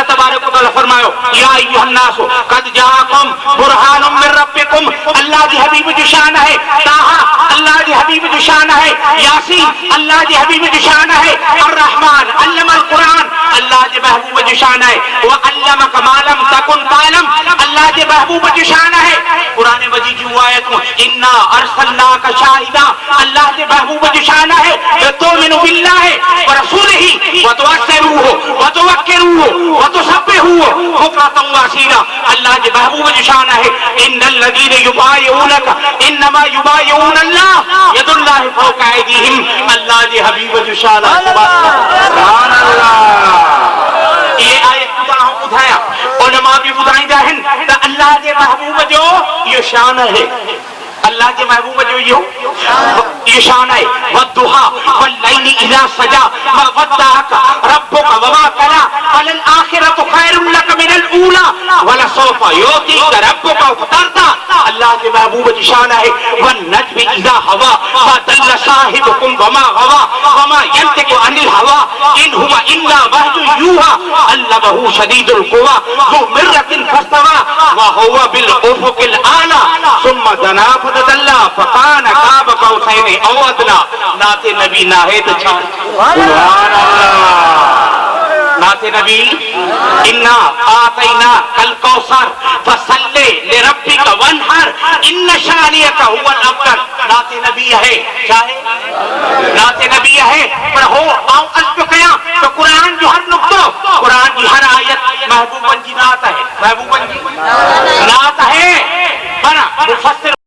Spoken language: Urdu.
اللہ تبارک و تعالی فرمایا یا ایھا الناس قد جاءکم برہان من ربکم، اللہ دی حبیب دی شان ہے، طٰہٰ اللہ دی حبیب دی شان ہے، یاسین اللہ دی حبیب دی شان ہے، الرحمن علم القرآن اللہ دی محبوب دی شان ہے، وعلمک ما لم تکن تعلم اللہ دی محبوب دی شان ہے۔ قرآن مجید کی آیت میں انا ارسلناک شاہدا اللہ دی محبوب دی شان ہے، تؤمن باللہ ورسولہ وتعزروہ وتوقروہ وتسبحوہ بکرۃ واصیلا اللہ دی محبوب دی شان ہے۔ ان الذین یبایعونک انما یبایعون اللہ ید اللہ فوق ایدیہم اللہ دی حبیب دی شان ہے۔ سبحان اللہ۔ یہ آیت خدا ہم بدھایا علماء بھی بدھائیں ہیں کہ اللہ دے محبوب جو یہ شان ہے، اللہ کے محبوب جو یہ شان ہے، والضحیٰ واللیل اذا سجا ما ودعک ربک وما قلی وللآخرۃ خیر لک من الاولی ولسوف یعطیک ربک فترضی اللہ کے محبوب کی شان ہے، والنجم اذا ہوا ما ضل صاحبکم وما غوی وما ینطق عن الہوی ان هو الا وحی یوحی علمہ شدید القوی ذو مرۃ فاستوی وهو بالافق الاعلی ثم دنا فتدلی فکان قاب قوسین او ادنی۔ نعت نبی ناہید چھا سبحان اللہ، نعت نبی انا آتینا الکوثر فصلی لربک وانحر ان شانئک هو الابتر۔ نعت نبی ہے، چاہے نعت نبی ہے پر ہو آؤ عزب قیام تو قرآن جو ہر نقطہ قرآن کی ہر آیت محبوباً کی نعت ہے، محبوباً کی نعت ہے، پر مفسر